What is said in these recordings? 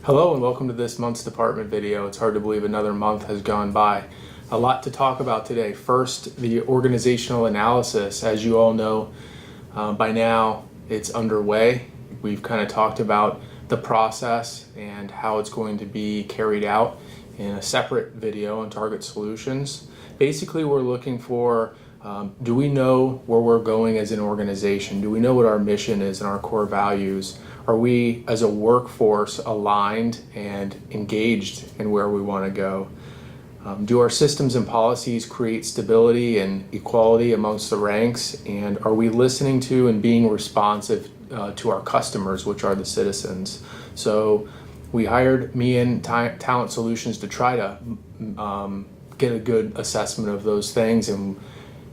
Hello and welcome to this month's department video. It's hard to believe another month has gone by. A lot to talk about today. First, the organizational analysis. As you all know, by now it's underway. We've kind of talked about the process and how it's going to be carried out in a separate video on Target Solutions. Basically, we're looking for do we know where we're going as an organization? Do we know what our mission is and our core values? Are we as a workforce aligned and engaged in where we want to go? Do our systems and policies create stability and equality amongst the ranks? And are we listening to and being responsive to our customers, which are the citizens? So we hired me and Talent Solutions to try to get a good assessment of those things. And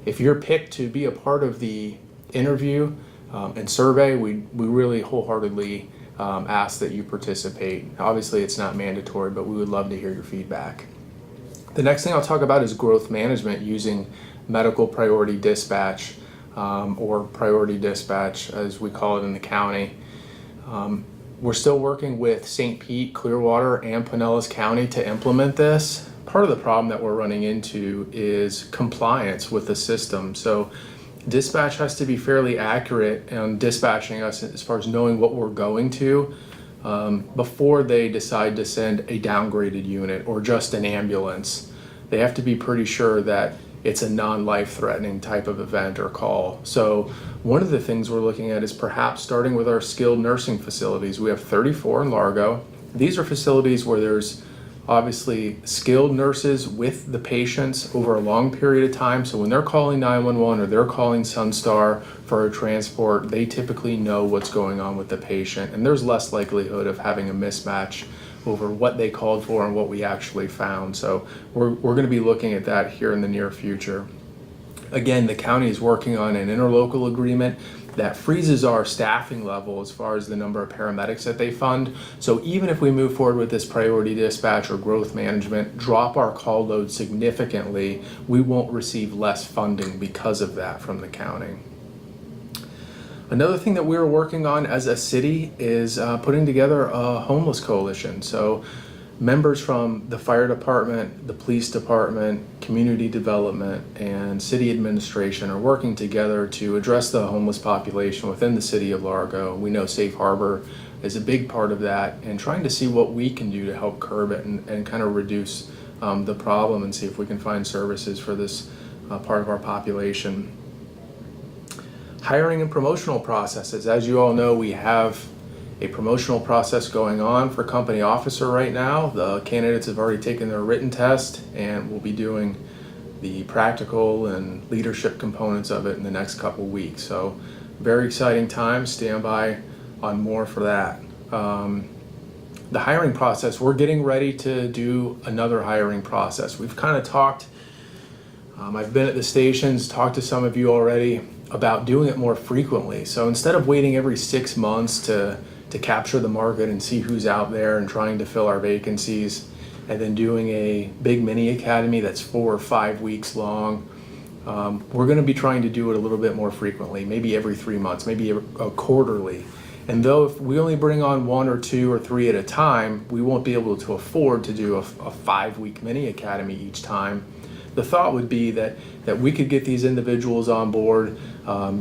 if you're picked to be a part of the interview and survey, we really wholeheartedly ask that you participate. Obviously, it's not mandatory, but we would love to hear your feedback. The next thing I'll talk about is growth management using medical priority dispatch, or priority dispatch as we call it in the county. We're still working with St. Pete, Clearwater, and Pinellas County to implement this. Part of the problem that we're running into is compliance with the system. So dispatch has to be fairly accurate in dispatching us as far as knowing what we're going to before they decide to send a downgraded unit or just an ambulance. They have to be pretty sure that it's a non-life-threatening type of event or call. So one of the things we're looking at is perhaps starting with our skilled nursing facilities. We have 34 in Largo. These are facilities where there's obviously skilled nurses with the patients over a long period of time. So when they're calling 911 or they're calling Sunstar for a transport, they typically know what's going on with the patient, and there's less likelihood of having a mismatch over what they called for and what we actually found. So we're going to be looking at that here in the near future. Again, the county is working on an interlocal agreement that freezes our staffing level as far as the number of paramedics that they fund. So even if we move forward with this priority dispatch or growth management, drop our call load significantly, we won't receive less funding because of that from the county. Another thing that we're working on as a city is putting together a homeless coalition. So members from the fire department, the police department, community development, and city administration are working together to address the homeless population within the city of Largo. We know Safe Harbor is a big part of that, and trying to see what we can do to help curb it and kind of reduce the problem and see if we can find services for this part of our population. Hiring and promotional processes. As you all know, we have a promotional process going on for company officer right now. The candidates have already taken their written test and will be doing the practical and leadership components of it in the next couple weeks. So very exciting time. Stand by on more for that. The hiring process, we're getting ready to do another hiring process. We've kind of talked, I've been at the stations, talked to some of you already about doing it more frequently. So instead of waiting every 6 months to capture the market and see who's out there and trying to fill our vacancies, and then doing a big mini academy that's 4 or 5 weeks long, we're going to be trying to do it a little bit more frequently, maybe every 3 months, maybe a quarterly. And though if we only bring on 1 or 2 or 3 at a time, we won't be able to afford to do a 5-week mini academy each time. The thought would be that we could get these individuals on board,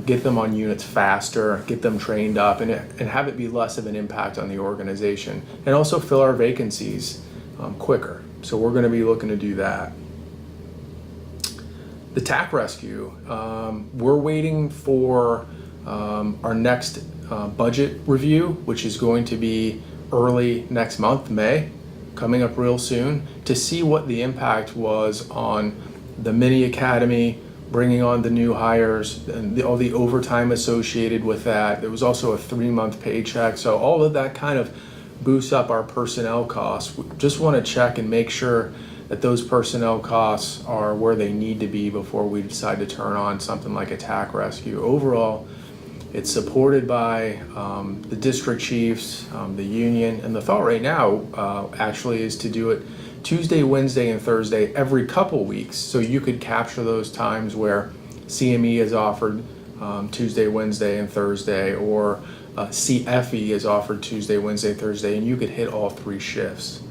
get them on units faster, get them trained up, and have it be less of an impact on the organization, and also fill our vacancies quicker. So we're going to be looking to do that. The TAC rescue, we're waiting for our next budget review, which is going to be early next month, May, coming up real soon, to see what the impact was on the mini academy, bringing on the new hires, and all the overtime associated with that. There was also a 3-month paycheck. So all of that kind of boosts up our personnel costs. We just want to check and make sure that those personnel costs are where they need to be before we decide to turn on something like a TAC rescue. Overall, it's supported by the district chiefs, the union, and the thought right now actually is to do it Tuesday, Wednesday, and Thursday every couple weeks, so you could capture those times where CME has offered Tuesday, Wednesday, and Thursday, or CFE is offered Tuesday, Wednesday, Thursday, and you could hit all 3 shifts.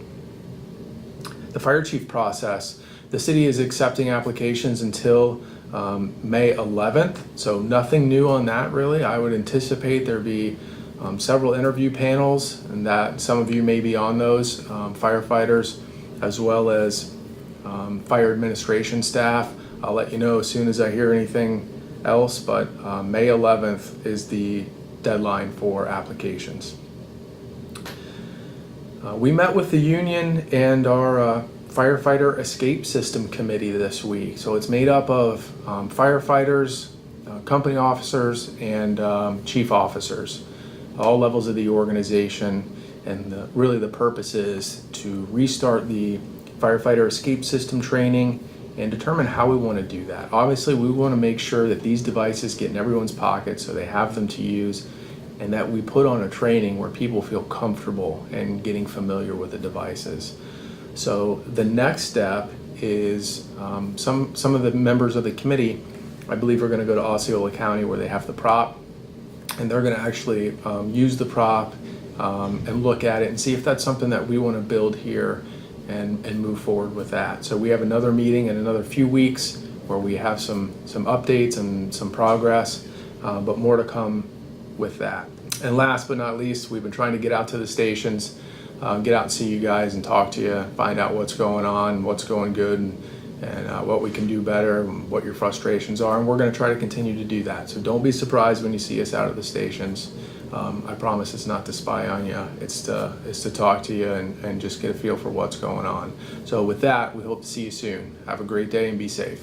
The fire chief process, the city is accepting applications until May 11th, so nothing new on that really. I would anticipate there be several interview panels, and that some of you may be on those, firefighters as well as fire administration staff. I'll let you know as soon as I hear anything else, but May 11th is the deadline for applications. We met with the union and our firefighter escape system committee this week. So it's made up of firefighters, company officers, and chief officers, all levels of the organization. And really the purpose is to restart the firefighter escape system training and determine how we want to do that. Obviously, we want to make sure that these devices get in everyone's pocket so they have them to use, and that we put on a training where people feel comfortable and getting familiar with the devices. So the next step is some of the members of the committee, I believe, are going to go to Osceola County where they have the prop, and they're going to actually use the prop and look at it and see if that's something that we want to build here and move forward with that. So we have another meeting in another few weeks where we have some updates and some progress, but more to come with that. And last but not least, we've been trying to get out to the stations, get out and see you guys and talk to you, find out what's going on, what's going good, and what we can do better, and what your frustrations are, and we're going to try to continue to do that. So don't be surprised when you see us out at the stations. I promise it's not to spy on you, it's to talk to you and just get a feel for what's going on. So with that, we hope to see you soon. Have a great day and be safe.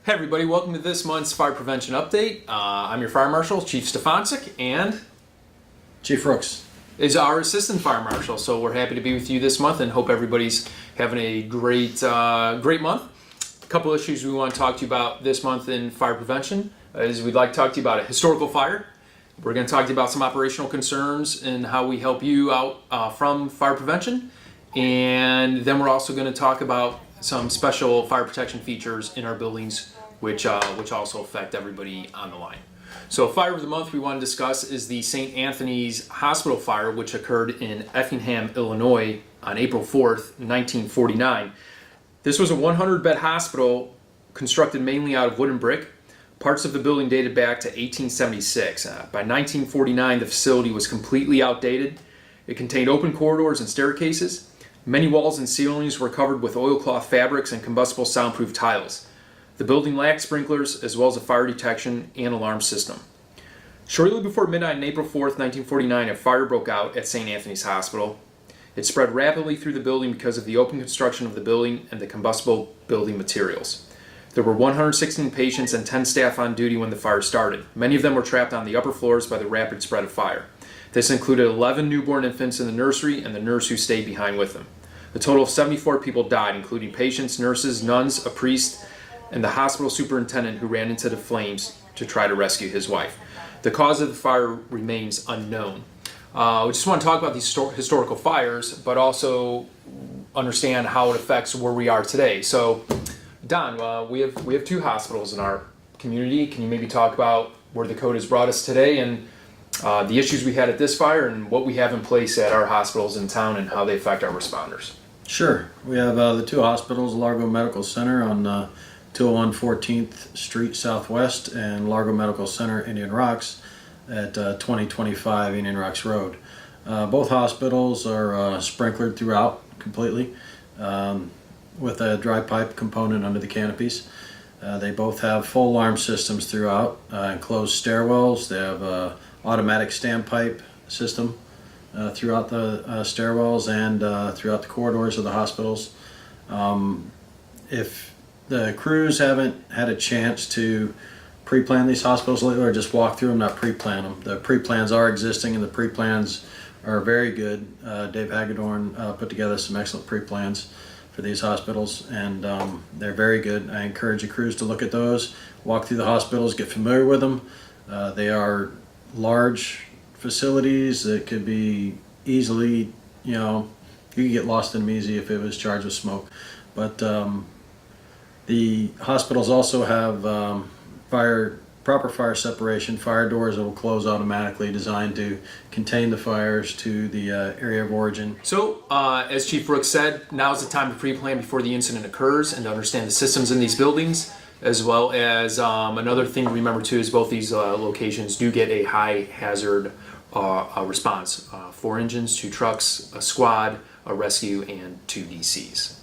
Hey everybody, welcome to this month's Fire Prevention Update. I'm your Fire Marshal, Chief Stefancic, and Chief Rooks is our Assistant Fire Marshal. So we're happy to be with you this month and hope everybody's having a great month. A couple issues we want to talk to you about this month in fire prevention is we'd like to talk to you about a historical fire. We're going to talk to you about some operational concerns and how we help you out from fire prevention. And then we're also going to talk about some special fire protection features in our buildings, which also affect everybody on the line. So fire of the month we want to discuss is the St. Anthony's Hospital fire, which occurred in Effingham, Illinois on April 4th, 1949. This was a 100-bed hospital constructed mainly out of wood and brick. Parts of the building dated back to 1876. By 1949, the facility was completely outdated. It contained open corridors and staircases. Many walls and ceilings were covered with oilcloth fabrics and combustible soundproof tiles. The building lacked sprinklers as well as a fire detection and alarm system. Shortly before midnight on April 4th, 1949, a fire broke out at St. Anthony's Hospital. It spread rapidly through the building because of the open construction of the building and the combustible building materials. There were 116 patients and 10 staff on duty when the fire started. Many of them were trapped on the upper floors by the rapid spread of fire. This included 11 newborn infants in the nursery and the nurse who stayed behind with them. A total of 74 people died, including patients, nurses, nuns, a priest, and the hospital superintendent who ran into the flames to try to rescue his wife. The cause of the fire remains unknown. We just want to talk about these historical fires, but also understand how it affects where we are today. So, Don, we have 2 hospitals in our community. Can you maybe talk about where the code has brought us today and the issues we had at this fire and what we have in place at our hospitals in town and how they affect our responders? Sure. We have the 2 hospitals, Largo Medical Center on 201 14th Street Southwest and Largo Medical Center, Indian Rocks at 2025 Indian Rocks Road. Both hospitals are sprinklered throughout completely with a dry pipe component under the canopies. They both have full alarm systems throughout, enclosed stairwells. They have a automatic standpipe system throughout the stairwells and throughout the corridors of the hospitals. If the crews haven't had a chance to pre-plan these hospitals lately or just walk through them, not pre-plan them, the pre-plans are existing and the pre-plans are very good. Dave Hagedorn put together some excellent pre-plans for these hospitals, and they're very good. I encourage the crews to look at those, walk through the hospitals, get familiar with them. They are large facilities that could be easily, you could get lost in them easy if it was charged with smoke. But the hospitals also have fire proper fire separation, fire doors that will close automatically, designed to contain the fires to the area of origin. So, as Chief Brooks said, now's the time to pre-plan before the incident occurs and to understand the systems in these buildings, as well as another thing to remember too is both these locations do get a high hazard response. 4 engines, 2 trucks, a squad, a rescue, and 2 DCs.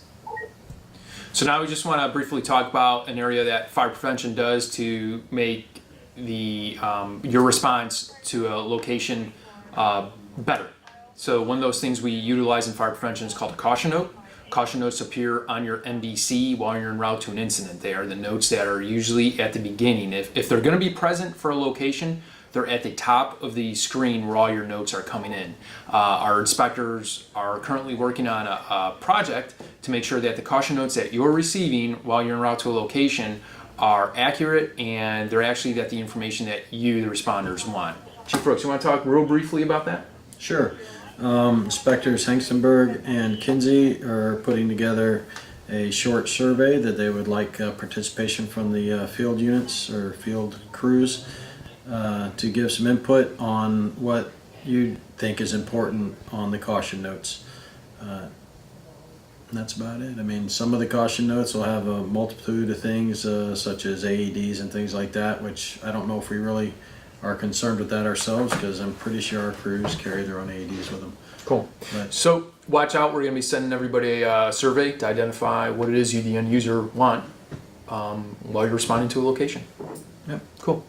So now we just want to briefly talk about an area that fire prevention does to make the your response to a location better. So one of those things we utilize in fire prevention is called a caution note. Caution notes appear on your MDC while you're en route to an incident. They are the notes that are usually at the beginning. If they're going to be present for a location, they're at the top of the screen where all your notes are coming in. Our inspectors are currently working on a project to make sure that the caution notes that you're receiving while you're en route to a location are accurate and they're actually that the information that you, the responders, want. Chief Brooks, you want to talk real briefly about that? Sure. Inspectors Hengstenberg and Kinsey are putting together a short survey that they would like participation from the field units or field crews to give some input on what you think is important on the caution notes. And that's about it. I mean, some of the caution notes will have a multitude of things such as AEDs and things like that, which I don't know if we really are concerned with that ourselves, because I'm pretty sure our crews carry their own AEDs with them. Cool. But, So watch out, we're going to be sending everybody a survey to identify what it is you, the end user, want while you're responding to a location. Yep. Cool.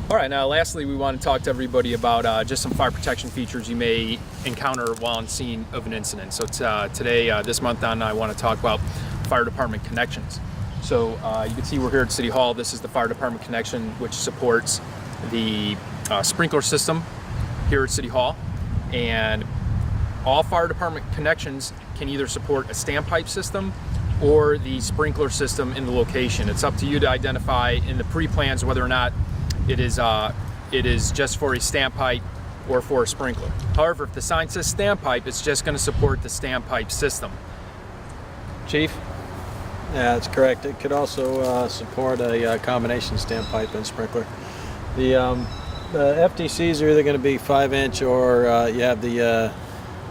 All right, now lastly we want to talk to everybody about just some fire protection features you may encounter while on scene of an incident. So today, this month on, I want to talk about fire department connections. So you can see we're here at City Hall. This is the fire department connection, which supports the sprinkler system here at City Hall. And all fire department connections can either support a standpipe system or the sprinkler system in the location. It's up to you to identify in the pre-plans whether or not it is just for a standpipe or for a sprinkler. However, if the sign says standpipe, it's just going to support the standpipe system. Chief? yeah, that's correct. It could also support a combination standpipe and sprinkler. The FDCs are either going to be 5-inch or you have the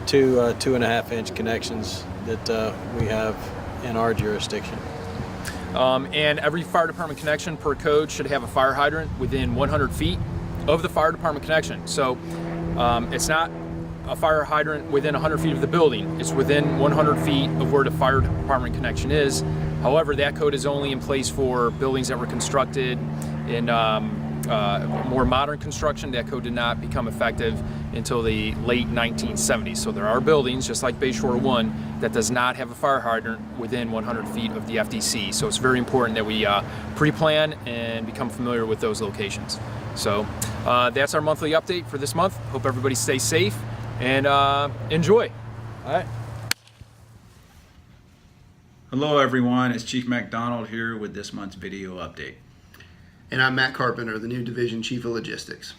2.5-inch connections that we have in our jurisdiction. And every fire department connection per code should have a fire hydrant within 100 feet of the fire department connection. So it's not a fire hydrant within 100 feet of the building. It's within 100 feet of where the fire department connection is. However, that code is only in place for buildings that were constructed in more modern construction. That code did not become effective until the late 1970s. So there are buildings, just like Bayshore 1, that does not have a fire hydrant within 100 feet of the FDC. So it's very important that we pre-plan and become familiar with those locations. So that's our monthly update for this month. Hope everybody stays safe and enjoy. All right. Hello everyone, it's Chief McDonald here with this month's video update. And I'm Matt Carpenter, the new Division Chief of Logistics.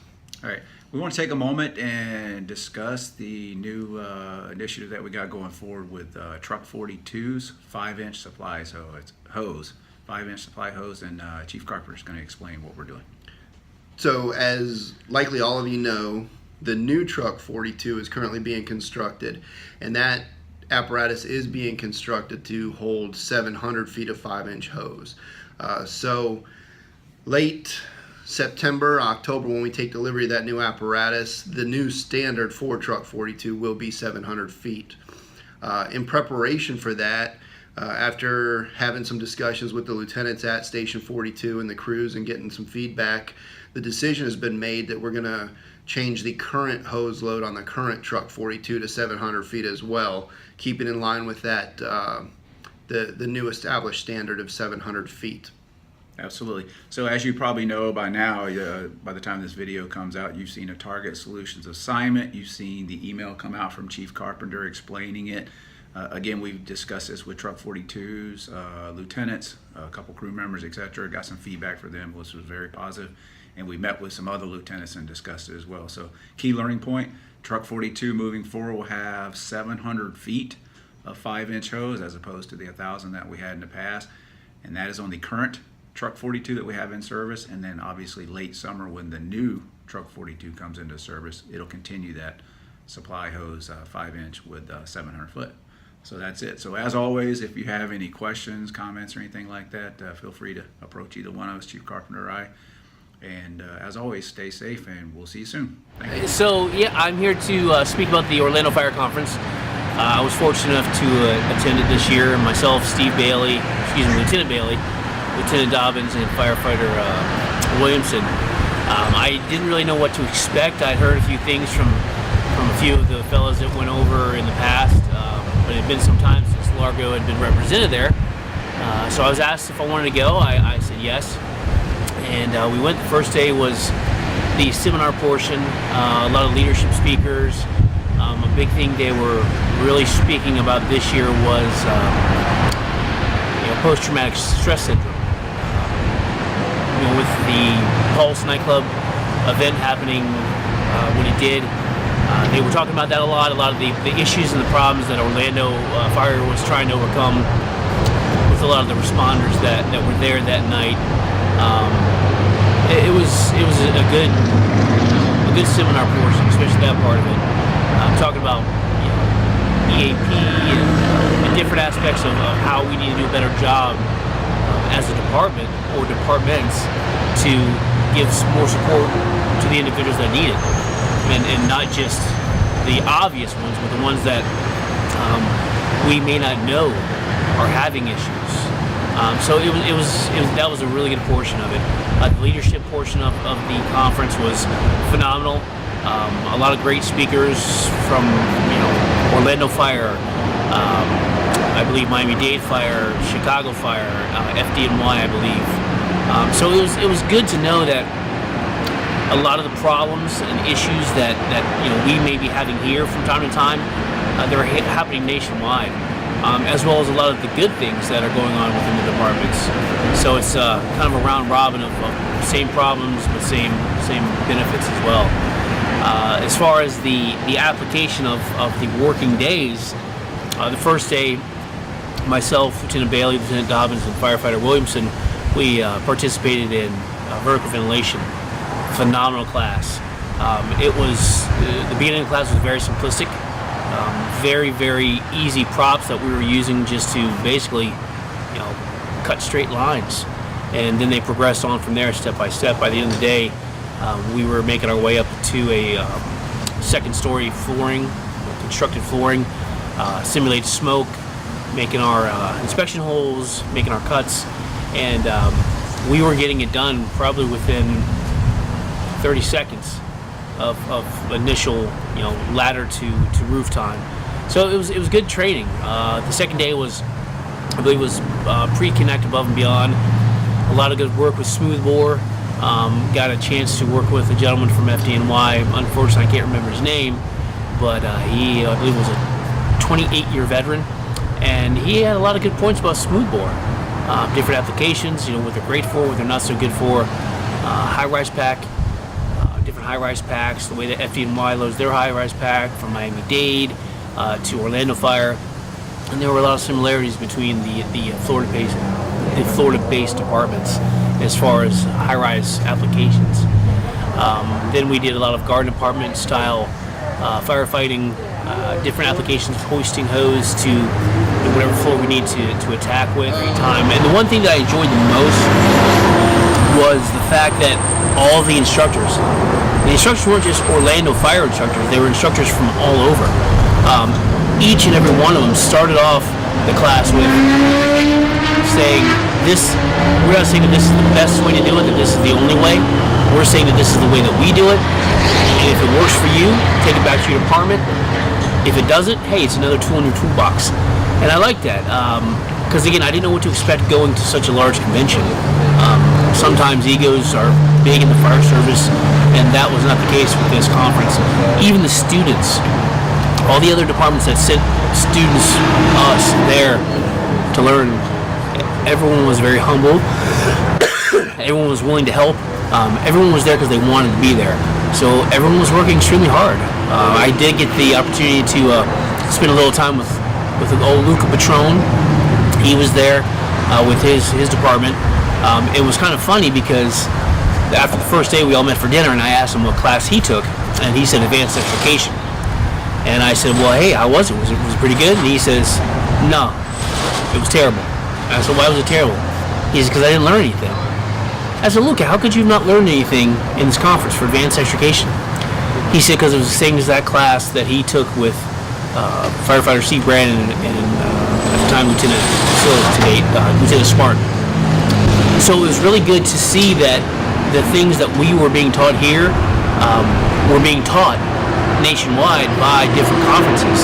All right, we want to take a moment and discuss the new initiative that we got going forward with Truck 42's 5-inch supply hose, 5-inch supply hose, and Chief Carpenter is going to explain what we're doing. So as likely all of you know, the new Truck 42 is currently being constructed, and that apparatus is being constructed to hold 700 feet of 5-inch hose. So late September, October, when we take delivery of that new apparatus, the new standard for Truck 42 will be 700 feet. In preparation for that, after having some discussions with the lieutenants at Station 42 and the crews and getting some feedback, the decision has been made that we're going to change the current hose load on the current Truck 42 to 700 feet as well, keeping in line with that the new established standard of 700 feet. Absolutely. So as you probably know by now, by the time this video comes out, you've seen a Target Solutions assignment. You've seen the email come out from Chief Carpenter explaining it. Again, we've discussed this with Truck 42's lieutenants, a couple crew members, etc. Got some feedback for them, which was very positive. And we met with some other lieutenants and discussed it as well. So key learning point, Truck 42 moving forward will have 700 feet of 5-inch hose as opposed to the 1,000 that we had in the past. And that is on the current truck 42 that we have in service, and then obviously late summer when the new truck 42 comes into service, it'll continue that supply hose 5-inch with 700 foot. So that's it. So as always, if you have any questions, comments, or anything like that, feel free to approach either one of us, Chief Carpenter or I. And as always, stay safe, and we'll see you soon. Thank you. So yeah, I'm here to speak about the Orlando Fire Conference. I was fortunate enough to attend it this year. Myself, Lieutenant Bailey, Lieutenant Dobbins, and firefighter Williamson. I didn't really know what to expect. I'd heard a few things from a few of the fellows that went over in the past, but it had been some time since Largo had been represented there. So I was asked if I wanted to go. I said yes. And we went. The first day was the seminar portion, a lot of leadership speakers. A big thing they were really speaking about this year was post-traumatic stress syndrome. With the Pulse nightclub event happening when it did, they were talking about that a lot of the issues and the problems that Orlando Fire was trying to overcome with a lot of the responders that were there that night. It was a good seminar portion, especially that part of it. Talking about EAP and different aspects of how we need to do a better job as a department or departments to give more support to the individuals that need it, and not just the obvious ones, but the ones that we may not know are having issues. So that was a really good portion of it. The leadership portion of the conference was phenomenal. A lot of great speakers from Orlando Fire, I believe Miami-Dade Fire, Chicago Fire, FDNY, I believe. So it was good to know that a lot of the problems and issues that we may be having here from time to time, they're happening nationwide, as well as a lot of the good things that are going on within the departments. So it's kind of a round robin of same problems but same benefits as well. As far as the application of the working days, the first day, myself, Lieutenant Bailey, Lieutenant Dobbins, and firefighter Williamson, we participated in vertical ventilation. Phenomenal class. It was the beginning of the class was very simplistic, very, very easy props that we were using just to basically, cut straight lines, and then they progressed on from there step by step. By the end of the day, we were making our way up to a second-story flooring, constructed flooring, simulated smoke, making our inspection holes, making our cuts, and we were getting it done probably within 30 seconds of initial, ladder to roof time. So it was good training. The second day I believe was pre-connect above and beyond. A lot of good work with smoothbore. Got a chance to work with a gentleman from FDNY. Unfortunately, I can't remember his name, but he, I believe, was a 28-year veteran, and he had a lot of good points about smoothbore. Different applications, what they're great for, what they're not so good for. High-rise pack, different high-rise packs, the way that FDNY loads their high-rise pack from Miami-Dade to Orlando Fire, and there were a lot of similarities between the Florida-based departments as far as high-rise applications. Then we did a lot of garden department style firefighting, different applications, hoisting hose to whatever floor we need to attack with every time. And the one thing that I enjoyed the most was the fact that all the instructors weren't just Orlando Fire instructors, they were instructors from all over. Each and every one of them started off the class with saying we're not saying that this is the best way to do it, that this is the only way. We're saying that this is the way that we do it, and if it works for you, take it back to your department. If it doesn't, hey, it's another tool in your toolbox. And I like that, because again, I didn't know what to expect going to such a large convention. Sometimes egos are big in the fire service, and that was not the case with this conference. Even the students, all the other departments that sent students, us, there to learn, everyone was very humble. Everyone was willing to help. Everyone was there because they wanted to be there. So everyone was working extremely hard. I did get the opportunity to spend a little time with old Luca Patron. He was there with his department, It was kind of funny because after the first day we all met for dinner, and I asked him what class he took, and he said advanced education. And I said, well, hey, how was it? Was it pretty good? And he says, no, it was terrible. And I said, why was it terrible? He said, because I didn't learn anything. I said, look, how could you not learn anything in this conference for advanced education? He said, because it was the same as that class that he took with firefighter Steve Brandon and at the time Lieutenant Smart. So it was really good to see that the things that we were being taught here were being taught nationwide by different conferences.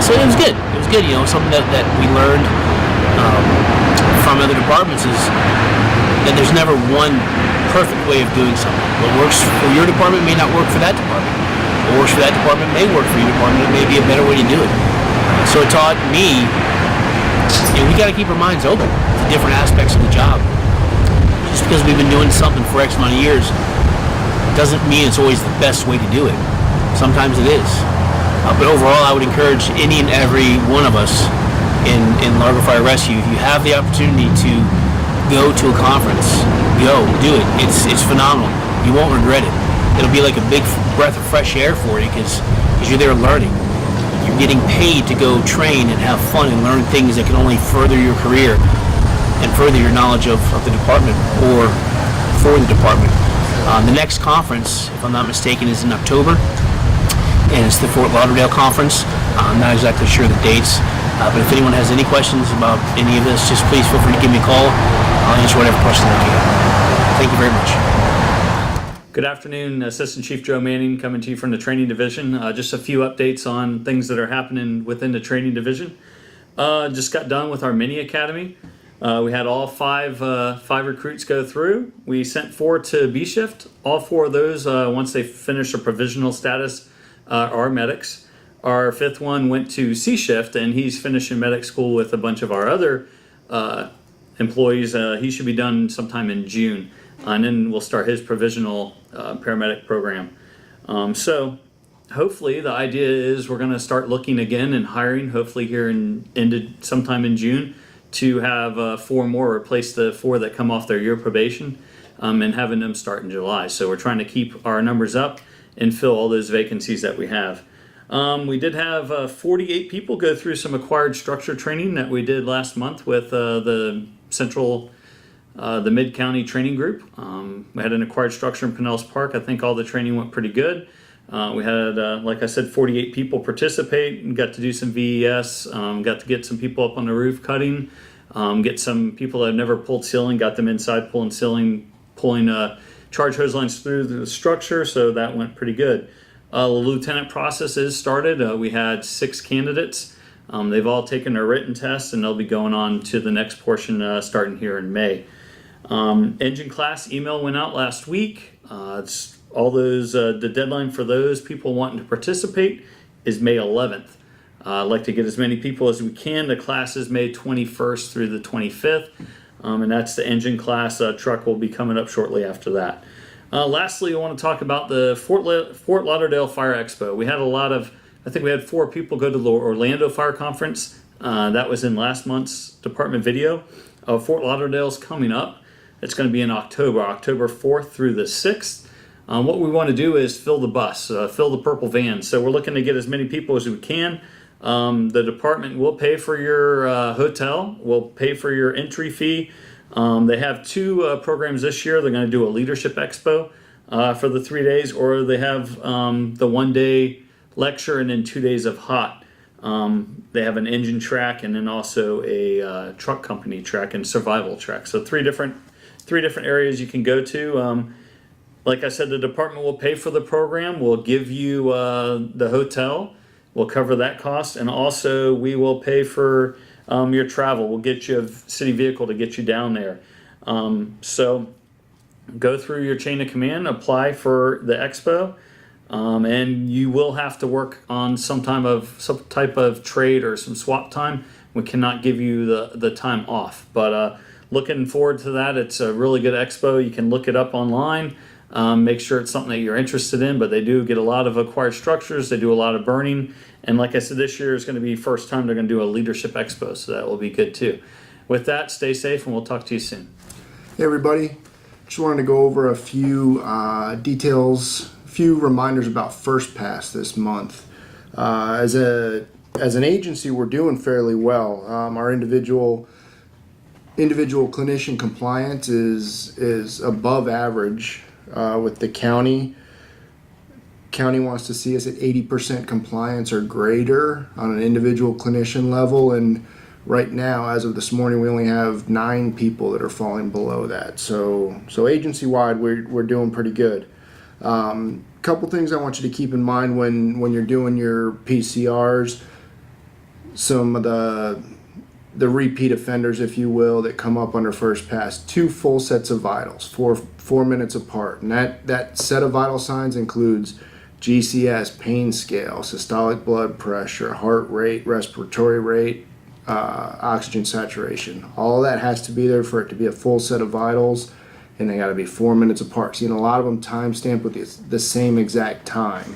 So it was good. It was good. Something that we learned from other departments is that there's never one perfect way of doing something. What works for your department may not work for that department. What works for that department may work for your department. It may be a better way to do it. So it taught me, we got to keep our minds open to different aspects of the job. Just because we've been doing something for X amount of years doesn't mean it's always the best way to do it. Sometimes it is. But overall, I would encourage any and every one of us in Largo Fire Rescue, if you have the opportunity to go to a conference, go, do it. It's phenomenal. You won't regret it. It'll be like a big breath of fresh air for you because you're there learning. You're getting paid to go train and have fun and learn things that can only further your career and further your knowledge of the department or for the department. The next conference, if I'm not mistaken, is in October, and it's the Fort Lauderdale Conference. I'm not exactly sure the dates, but if anyone has any questions about any of this, just please feel free to give me a call. I'll answer whatever questions I can. Thank you very much. Good afternoon, Assistant Chief Joe Manning coming to you from the Training Division. Just a few updates on things that are happening within the Training Division. Just got done with our mini academy. We had all five recruits go through. We sent 4 to B shift. All 4 of those, once they finished their provisional status, are medics. Our 5th one went to C shift, and he's finishing medic school with a bunch of our other employees. He should be done sometime in June, and then we'll start his provisional paramedic program. So hopefully the idea is we're going to start looking again and hiring, hopefully here sometime in June, to have 4 more replace the 4 that come off their year probation, and having them start in July. So we're trying to keep our numbers up and fill all those vacancies that we have. We did have 48 people go through some acquired structure training that we did last month with the Mid-County Training Group. We had an acquired structure in Pinellas Park. I think all the training went pretty good. We had, like I said, 48 people participate and got to do some VES, got to get some people up on the roof cutting, get some people that have never pulled ceiling, got them inside pulling ceiling, pulling charge hose lines through the structure, so that went pretty good. The lieutenant process is started. We had 6 candidates. They've all taken their written test, and they'll be going on to the next portion starting here in May. Engine class email went out last week. It's all those, the deadline for those people wanting to participate is May 11th. I'd like to get as many people as we can. The class is May 21st through the 25th, and that's the engine class. Truck will be coming up shortly after that. Lastly, I want to talk about the Fort Lauderdale Fire Expo. We had I think we had 4 people go to the Orlando Fire Conference. That was in last month's department video. Fort Lauderdale's coming up. It's going to be in October 4th through the 6th. What we want to do is fill the bus, fill the purple van. So we're looking to get as many people as we can. The department will pay for your hotel, will pay for your entry fee. They have 2 programs this year. They're going to do a leadership expo for the 3 days, or they have the 1-day lecture and then 2 days of hot. They have an engine track and then also a truck company track and survival track. So three different areas you can go to. Like I said, the department will pay for the program. We'll give you the hotel. We'll cover that cost, and also we will pay for your travel. We'll get you a city vehicle to get you down there. So go through your chain of command, apply for the expo, and you will have to work on some type of trade or some swap time. We cannot give you the time off, but looking forward to that. It's a really good expo. You can look it up online. Make sure it's something that you're interested in, but they do get a lot of acquired structures. They do a lot of burning. And like I said, this year is going to be first time they're going to do a leadership expo, so that will be good too. With that, stay safe, and we'll talk to you soon. Hey everybody, just wanted to go over a few details, a few reminders about First Pass this month. As an agency, we're doing fairly well. Our individual clinician compliance is above average with the county. County wants to see us at 80% compliance or greater on an individual clinician level, and right now, as of this morning, we only have 9 people that are falling below that. So agency-wide, we're doing pretty good. Couple things I want you to keep in mind when you're doing your PCRs. Some of the repeat offenders, if you will, that come up under First Pass. 2 full sets of vitals, 4 minutes apart, and that set of vital signs includes GCS, pain scale, systolic blood pressure, heart rate, respiratory rate, oxygen saturation. All that has to be there for it to be a full set of vitals, and they got to be 4 minutes apart. Seeing a lot of them time-stamped with the same exact time.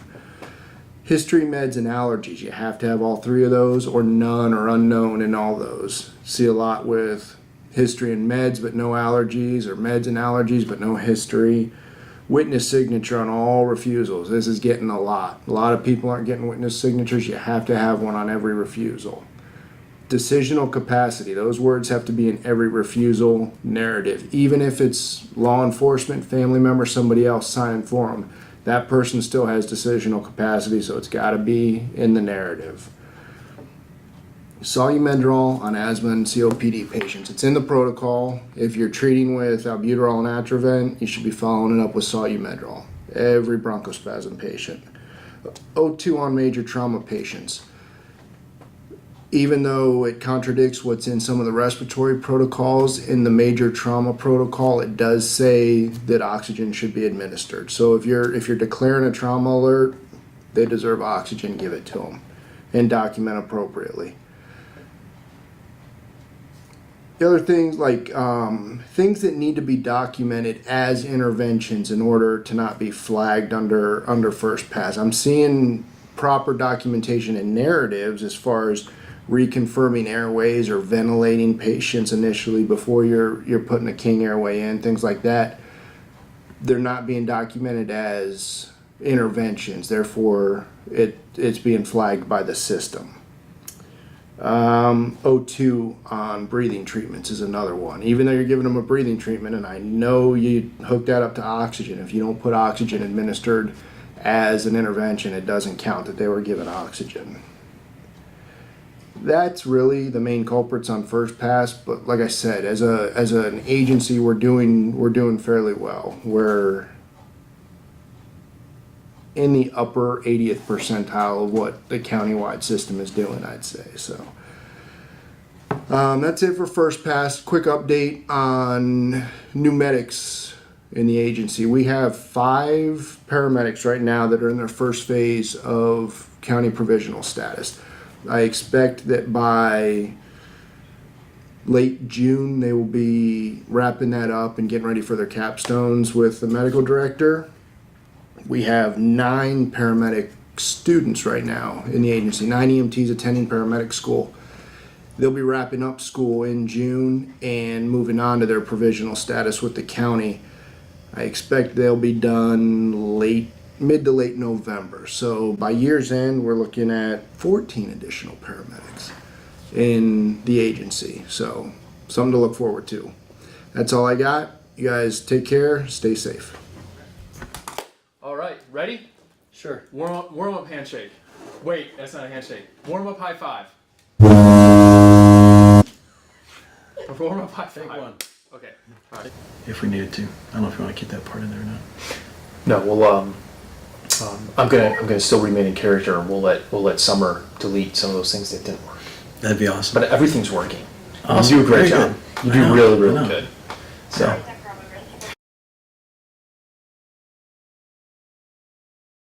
History, meds, and allergies. You have to have all 3 of those, or none or unknown in all those. See a lot with history and meds but no allergies, or meds and allergies but no history. Witness signature on all refusals. This is getting a lot. A lot of people aren't getting witness signatures. You have to have one on every refusal. Decisional capacity. Those words have to be in every refusal narrative. Even if it's law enforcement, family member, somebody else signing for them, that person still has decisional capacity, so it's got to be in the narrative. Solumedrol on asthma and COPD patients. It's in the protocol. If you're treating with albuterol and Atrovent, you should be following it up with Solumedrol. Every bronchospasm patient. O2 on major trauma patients. Even though it contradicts what's in some of the respiratory protocols, in the major trauma protocol, it does say that oxygen should be administered. So if you're declaring a trauma alert, they deserve oxygen, give it to them, and document appropriately. The other things, like things that need to be documented as interventions in order to not be flagged under First Pass. I'm seeing proper documentation in narratives as far as reconfirming airways or ventilating patients initially before you're putting a king airway in, things like that. They're not being documented as interventions, therefore it's being flagged by the system. O2 on breathing treatments is another one. Even though you're giving them a breathing treatment, and I know you hook that up to oxygen, if you don't put oxygen administered as an intervention, it doesn't count that they were given oxygen. That's really the main culprits on First Pass, but like I said, as an agency, we're doing fairly well. We're in the upper 80th percentile of what the countywide system is doing, I'd say. So that's it for First Pass. Quick update on new medics in the agency. We have 5 paramedics right now that are in their first phase of county provisional status. I expect that by late June they will be wrapping that up and getting ready for their capstones with the medical director. We have 9 paramedic students right now in the agency, 9 EMTs attending paramedic school. They'll be wrapping up school in June and moving on to their provisional status with the county. I expect they'll be done mid to late November. So by year's end, we're looking at 14 additional paramedics in the agency. So something to look forward to. That's all I got. You guys take care, stay safe. All right, ready? Sure. Warm up handshake. Wait, that's not a handshake. Warm up high five. Warm up high five. Take one. Okay. All right. If we needed to. I don't know if you want to keep that part in there or not. No, well, I'm gonna still remain in character, and we'll let Summer delete some of those things that didn't work. That'd be awesome. But everything's working. Awesome. You do a great Very job. good. You I do know, really, I really know. good. So